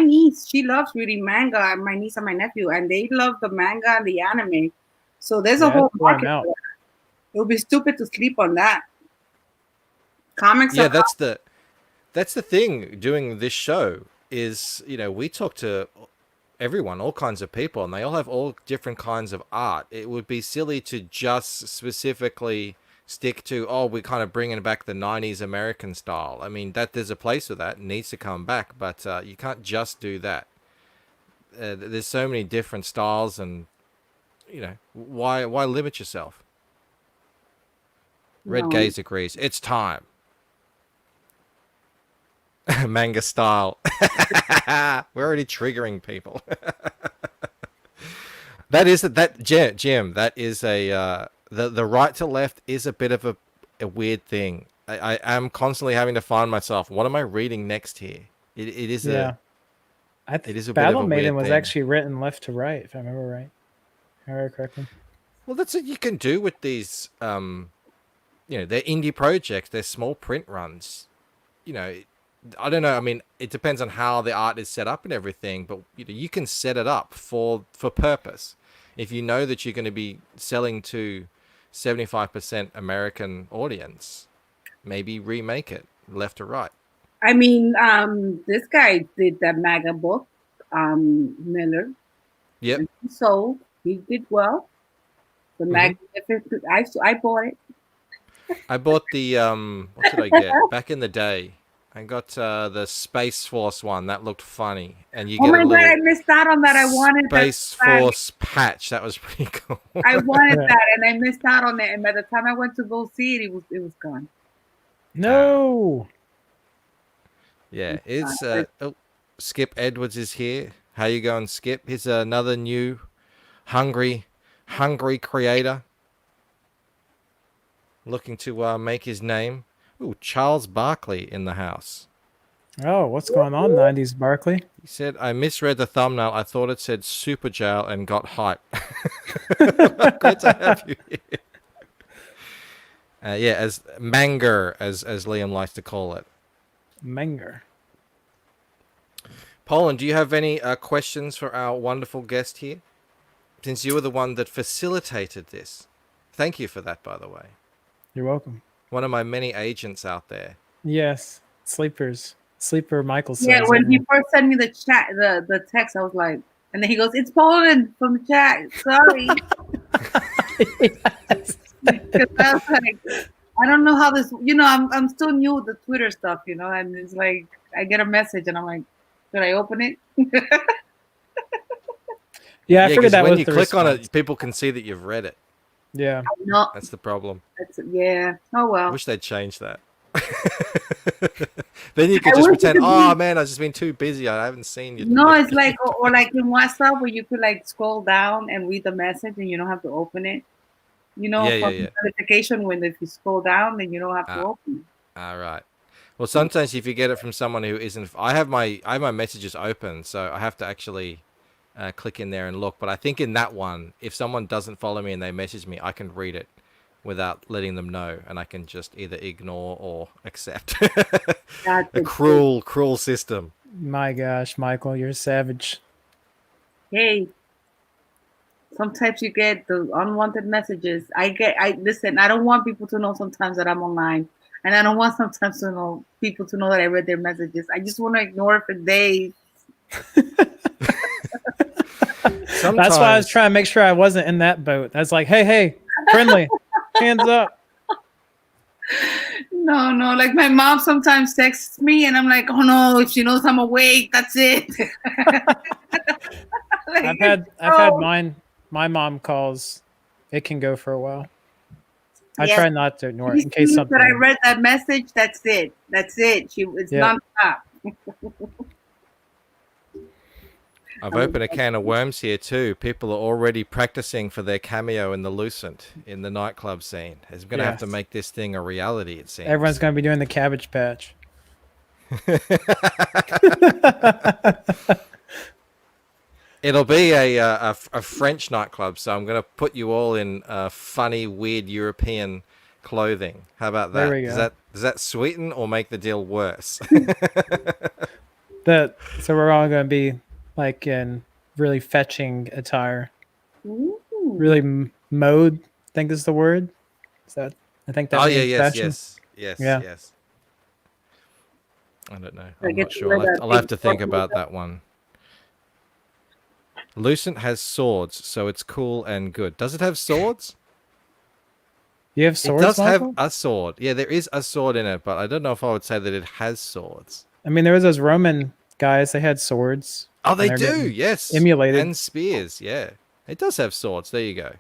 niece, she loves reading manga. My niece and my nephew, and they love the manga and the anime. So there's a whole market. It would be stupid to sleep on that. Comics. Yeah, that's the thing. Doing this show is, we talk to everyone, all kinds of people, and they all have all different kinds of art. It would be silly to just specifically stick to, we're kind of bringing back the 90s American style. I mean, that there's a place for that. It needs to come back, but you can't just do that. There's so many different styles, and why limit yourself? Red Gaze agrees. It's time. Manga style. We're already triggering people. Jim. That is the right to left is a bit of a weird thing. I am constantly having to find myself. What am I reading next here? It is a Battle Maiden was actually written left to right, if I remember right. If I remember correctly. Well, that's what you can do with these. They're indie projects. They're small print runs. I don't know. I mean, it depends on how the art is set up and everything, but you can set it up for purpose. If you know that you're going to be selling to 75% American audience, maybe remake it left to right. I mean, this guy did that manga book, Miller. Yep. So he did well. The Magnificent. I bought it. I bought the what did I get back in the day? I got the Space Force one. That looked funny. And you get my God, I missed out on that. I wanted Space Force patch. That was pretty cool. I wanted that, and I missed out on it. And by the time I went to go see it, it was gone. No. Yeah, it's Skip Edwards is here. How you going, Skip? He's another new hungry creator looking to make his name. Ooh, Charles Barkley in the house. Oh, what's going on, 90s Barkley? He said, I misread the thumbnail. I thought it said Super Jail and got hype. Great to have you here. Yeah, as Manger, as Liam likes to call it. Manger. Poland, do you have any questions for our wonderful guest here? Since you were the one that facilitated this. Thank you for that, by the way. You're welcome. One of my many agents out there. Yes, Sleeper Michael says. Yeah, when he first sent me the chat, the text, I was like, and then he goes, "It's Poland from the chat." Sorry. Yes. Because I was like, I don't know how this. I'm still new with the Twitter stuff, and it's like I get a message and I'm like, should I open it? Yeah, I figured that when was you click on it, people can see that you've read it. Yeah. No. That's the problem. Yeah. Oh well. I wish they'd change that. Then you could just pretend, man, I've just been too busy. I haven't seen you. No, it's like, or like in WhatsApp where you could like scroll down and read the message and you don't have to open it. Yeah. Notification when if you scroll down, then you don't have to open it. All right. Well, sometimes if you get it from someone who isn't, I have my messages open, so I have to actually click in there and look. But I think in that one, if someone doesn't follow me and they message me, I can read it without letting them know, and I can just either ignore or accept. That's a cruel system. My gosh, Michael, you're savage. Hey, sometimes you get the unwanted messages. Listen, I don't want people to know sometimes that I'm online, and I don't want sometimes people to know that I read their messages. I just want to ignore it for days. That's why I was trying to make sure I wasn't in that boat. I was like, hey, friendly. Hands up. No, like my mom sometimes texts me and I'm like, oh no, if she knows I'm awake, that's it. I've had mine. My mom calls. It can go for a while. I try not to ignore it in case something. But I read that message. That's it. It's nonstop. I've opened a can of worms here too. People are already practicing for their cameo in the Lucent in the nightclub scene. I'm going to have to Yes. make this thing a reality, it seems. Everyone's gonna be doing the Cabbage Patch. It'll be a French nightclub, so I'm going to put you all in funny, weird European clothing. How about that? There we go. Does that sweeten or make the deal worse? So we're all gonna be like in really fetching attire. Ooh. Really mode, I think is the word. Is that? I think that Oh yeah, means yes, fashion. yes, Yeah. yes. I don't know. I I'm get not to sure. wear I'll have, that I'll have big to think purple about stuff. that one. Lucent has swords, so it's cool and good. Does it have swords? You have swords, It does Michael? have a sword. Yeah, there is a sword in it, but I don't know if I would say that it has swords. I mean, there was those Roman guys. They had swords. Oh, and they they're do. getting Yes, emulated. and spears. Yeah, it does have swords. There you go.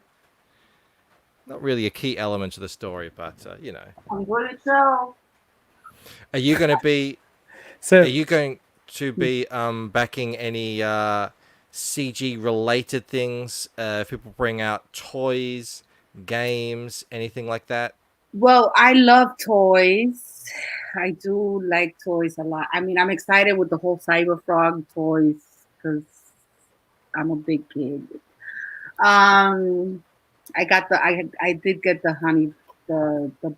Not really a key element to the story, but you know. I'm going to show. Are you going to be? So Are you going to be backing any CG related things? If people bring out toys, games, anything like that? Well, I love toys. I do like toys a lot. I mean, I'm excited with the whole Cyber Frog toys because I'm a big kid. I did get the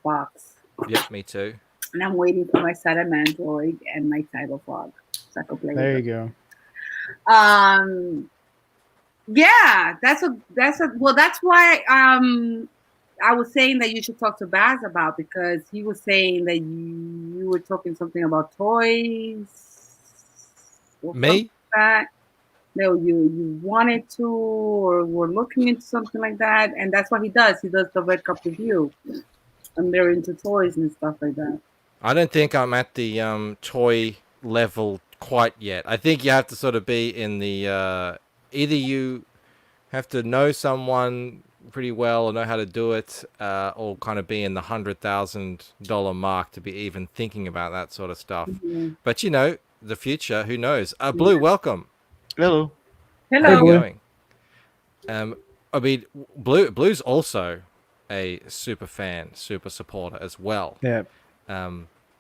box, Yep, me too. and I'm waiting for my Salamandroid and my Cyber Frog so I can play there with you them. go. Yeah, that's why I was saying that you should talk to Baz about, because he was saying that you were talking something about toys. Or something Me? like that. No, you wanted to, or were looking into something like that, and that's what he does. He does the Red Cup review, and they're into toys and stuff like that. I don't think I'm at the toy level quite yet. I think you have to sort of be in the either you have to know someone pretty well or know how to do it, or kind of be in the $100,000 mark to be even thinking about that sort of stuff. Mhm. But you know, the future, who knows? Blue, welcome. Hello. How Hello. are you Blue. going? I mean, Blue's also a super fan, super supporter as well. Yeah.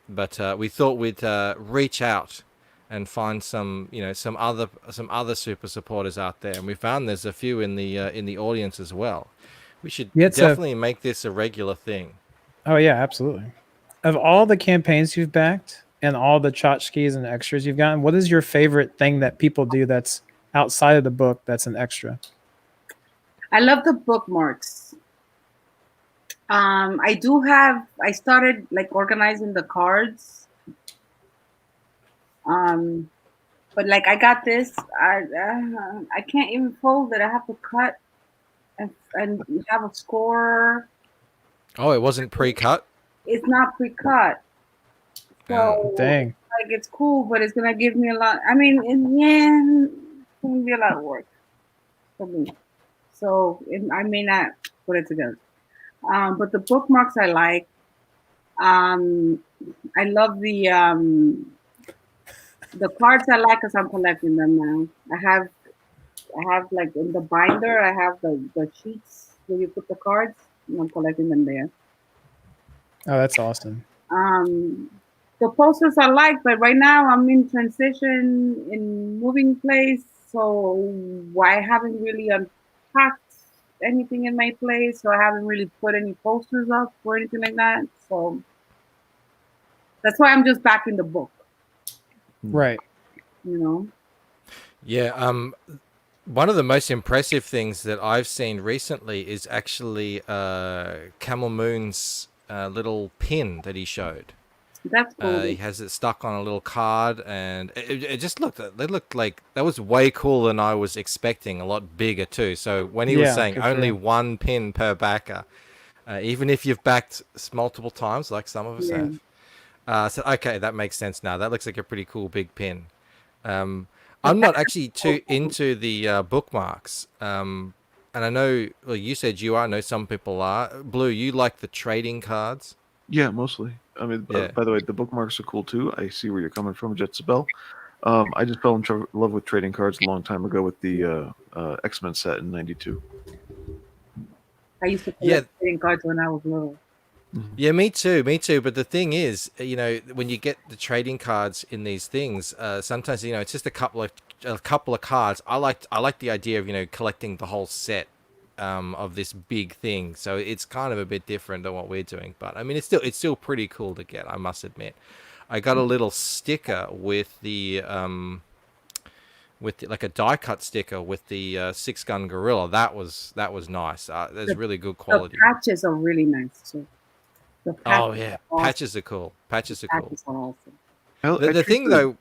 But we thought we'd reach out and find some, you know, some other super supporters out there, and we found there's a few in the audience as well. We should definitely make this a regular thing. Oh yeah, absolutely. Of all the campaigns you've backed and all the tchotchkes and extras you've gotten, what is your favorite thing that people do that's outside of the book that's an extra? I love the bookmarks. I started like organizing the cards. But like I got this, I can't even fold it. I have to cut and have a score. Oh, it wasn't pre-cut? It's not pre-cut. So Dang. like it's cool, but it's gonna give me a lot. I mean, it's gonna be a lot of work for me. So I may not put it together. But the bookmarks I like. I love the cards I like because I'm collecting them now. I have like in the binder, I have the sheets where you put the cards, and I'm collecting them there. Oh, that's awesome. The posters I like, but right now I'm in transition in moving place, so I haven't really unpacked anything in my place, so I haven't really put any posters up or anything like that. So that's why I'm just back in the book, Right. you know. Yeah, one of the most impressive things that I've seen recently is actually Camel Moon's little pin that he showed. That's cool. He has it stuck on a little card, and it just looked. They looked like that was way cooler than I was expecting. A lot bigger too. So when he was Yeah, saying for only sure. one pin per backer, even if you've backed multiple times, like some of us Yeah. have, so okay, that makes sense now. That looks like a pretty cool big pin. I'm not actually too into the bookmarks. And I know, well, you said you are. I know some people are. Blue, you like the trading cards? Yeah, mostly. I mean, Yeah. by the way, the bookmarks are cool too. I see where you're coming from, JETSABEL. I just fell in love with trading cards a long time ago with the X-Men set in '92. I used to Yeah. collect trading cards when I was little. Yeah, me too, me too. But the thing is, when you get the trading cards in these things, sometimes it's just a couple of cards. I like the idea of collecting the whole set of this big thing. So it's kind of a bit different than what we're doing. But I mean, it's still pretty cool to get, I must admit. I got a little sticker with like a die cut sticker with the 6-gun gorilla. That was nice. That's really good quality. The patches are really nice too. The Oh patches yeah, are awesome. patches are cool. Patches are cool. Patches are awesome. The thing though,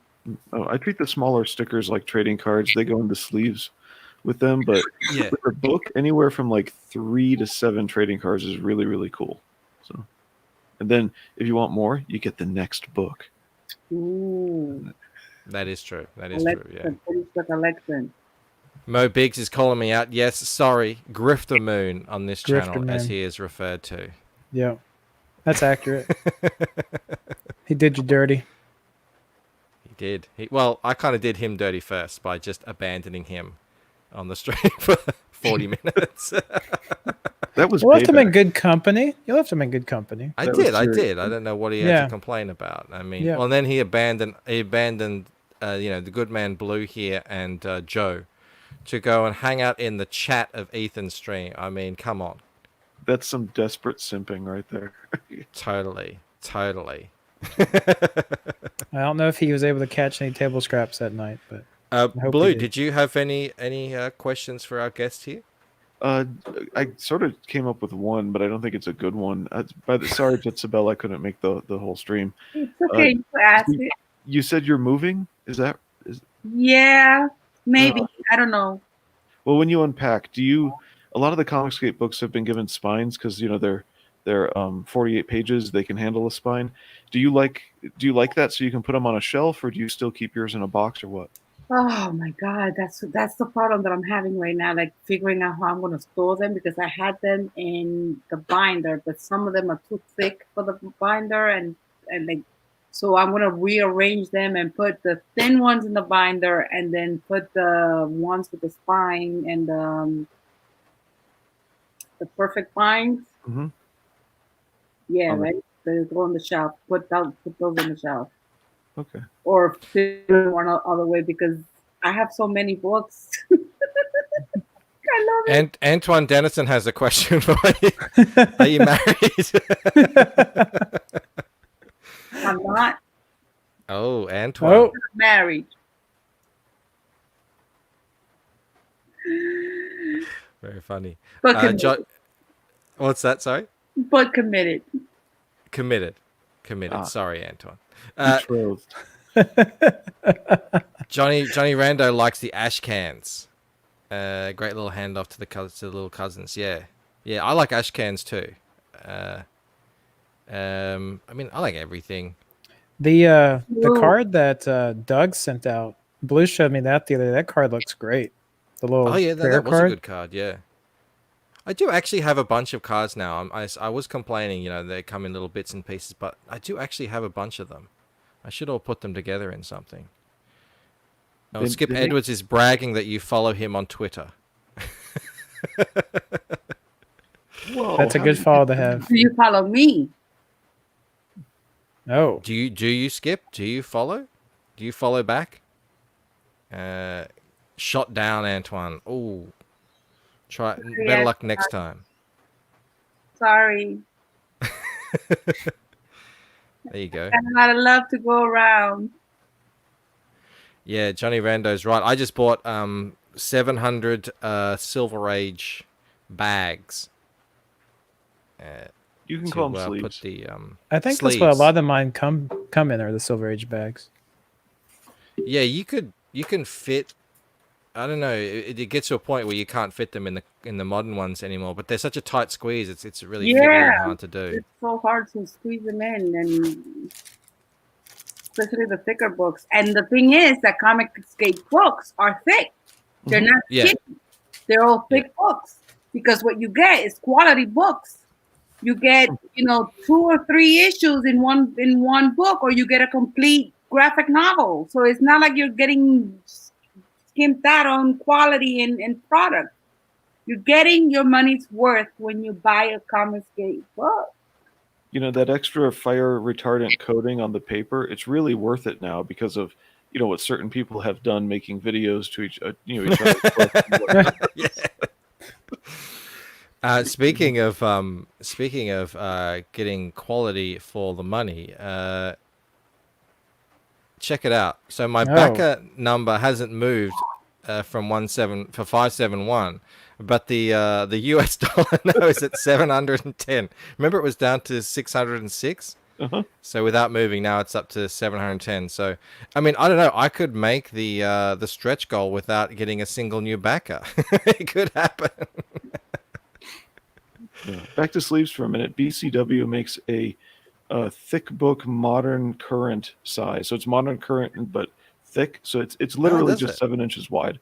I treat the smaller stickers like trading cards. They go into sleeves with them, but yeah, with a book, anywhere from like 3 to 7 trading cards is really, really cool. So, and then if you want more, you get the next book. Ooh. that is true. That is true. Yeah. Finish the collection. Mo Biggs is calling me out. Yes, sorry, Grifter Moon on this channel, Grifter as Moon. he is referred to. Yeah, that's accurate. He did you dirty. He did. Well, I kind of did him dirty first by just abandoning him on the stream for 40 minutes. That was You left him in payback. good company. You left him in good company. I That did. was your- I don't know what he had Yeah. to complain about. I mean, Yeah. well, then he abandoned the good man Blue here and Joe to go and hang out in the chat of Ethan's stream. I mean, come on. That's some desperate simping right there. Totally. I don't know if he was able to catch any table scraps that night, but hope Blue, he did. did you have any questions for our guest here? I sort of came up with one, but I don't think it's a good one. Sorry, Jetsabel, I couldn't make the whole stream. It's okay. You can ask it. You said you're moving? Is Yeah, maybe. I don't know. well, when you unpack, a lot of the Comicsgate books have been given spines because they're 48 pages. They can handle a spine. Do you like that so you can put them on a shelf, or do you still keep yours in a box, or what? Oh my God, that's the problem that I'm having right now. Like figuring out how I'm gonna store them because I had them in the binder, but some of them are too thick for the binder, and like, so I'm gonna rearrange them and put the thin ones in the binder, and then put the ones with the spine and the perfect binds. Mhm. Yeah, Okay. right. They go on the shelf. Put those on the shelf. Okay. Or fit one other way because I have so many books. I love it. And Antoine Dennison has a question for you. Are you married? I'm not Oh, Antoine. Oh, married. Very funny. But committed. What's that? Sorry? But committed. Committed. Ah. Sorry, Antoine. Betrothed. Johnny Rando likes the ash cans. Great little handoff to the little cousins. Yeah, I like ash cans too. I mean, I like everything. the Ooh. card that Doug sent out. Blue showed me that the other day. That card looks great. The little Oh yeah, bear that was a card. good card. Yeah, I do actually have a bunch of cards now. I was complaining, they come in little bits and pieces, but I do actually have a bunch of them. I should all put them together in something. Oh, They- Skip they make- Edwards is bragging that you follow him on Twitter. Whoa, That's a how good did you follow get to that? have. Do you follow me? Oh, Do you Skip? Do you follow? Do you follow back? Shot down, Antoine. Oh, better Yes, luck next time. Sorry. There you go. Got a lot of love to go around. Yeah, Johnny Rando's right. I just bought 700 Silver Age bags. You can call them Put sleeves. the I think sleeves. that's what a lot of mine come in are the Silver Age bags. Yeah, you can fit. I don't know. It gets to a point where you can't fit them in the modern ones anymore. But they're such a tight squeeze. It's really fiddly and Yeah. hard to do. It's so hard to squeeze them in, and especially the thicker books. And the thing is that Comicsgate books are thick. They're not Yeah. skinny. They're all thick books because what you get is quality books. You get 2 or 3 issues in one book, or you get a complete graphic novel. So it's not like you're getting skimped out on quality and product. You're getting your money's worth when you buy a Comicsgate book. You know, that extra fire retardant coating on the paper, it's really worth it now because of, you know, what certain people have done making videos to each other's books and whatnot. Yeah. Speaking of getting quality for the money, check it out. So my Oh. backer number hasn't moved from 571, but the US dollar now is at 710. Remember, it was down to 606. Uh-huh. So without moving, now it's up to 710. So I mean, I don't know. I could make the stretch goal without getting a single new backer. It could happen. Yeah. Back to sleeves for a minute. BCW makes a thick book modern current size. So it's modern current but thick. So it's literally does just it? 7 inches wide.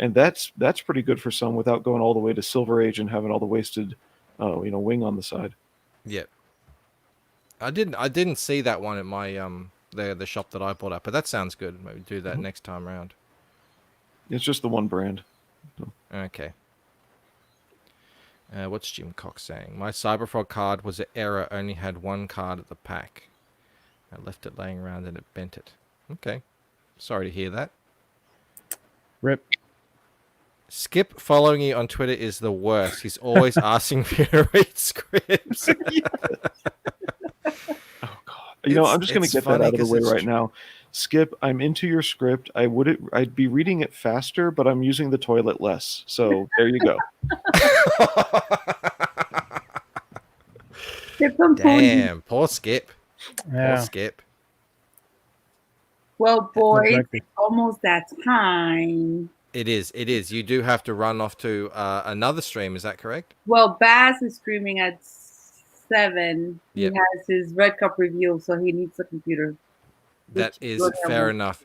And that's pretty good for some without going all the way to Silver Age and having all the wasted wing on the side. Yep. I didn't see that one at my the shop that I bought at, but that sounds good. Maybe do that next time around. It's just the one brand. Okay. What's Jim Cox saying? My Cyberfrog card was an error, only had one card at the pack. I left it laying around and it bent it. Okay. Sorry to hear that. Rip. Skip following you on Twitter is the worst. He's always asking for you to read scripts. Oh God! I'm just going to get that out of the way right now. Skip, I'm into your script. I'd be reading it faster, but I'm using the toilet less. So there you go. Damn, poor Skip. Yeah. Poor Skip. Well, boys, Exactly. it's almost that time. It is. You do have to run off to another stream. Is that correct? Well, Baz is streaming at 7. Yep. He has his Red Cup review, so he needs a computer. That is fair enough.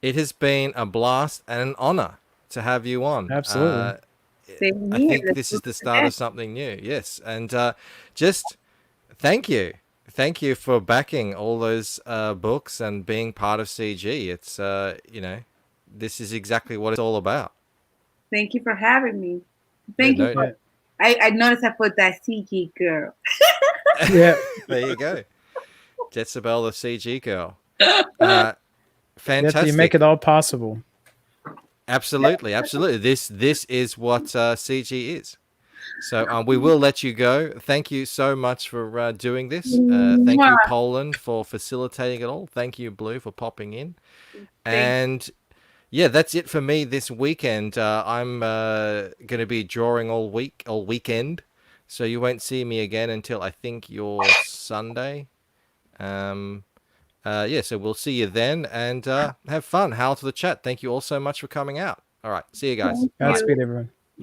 It has been a blast and an honor to have you on. Absolutely. Same I here. think Let's this do is the it start again. of something new. Yes. And just thank you. Thank you for backing all those books and being part of CG. It's, this is exactly what it's all about. Thank you for having me. Thank Yeah, you. no- I noticed I put that CG girl. Yeah. There you go. JETSABEL, the CG girl. Yet Fantastic. you make it all possible. Absolutely. This is what CG is. So we will let you go. Thank you so much for doing this. Thank you, Poland, for facilitating it all. Thank you, Blue, for popping in. And yeah, that's it for me this weekend. I'm going to be drawing all weekend. So you won't see me again until I think your Sunday. So we'll see you then and have fun. Howl to the chat. Thank you all so much for coming out. All right. See you guys. Godspeed, everyone.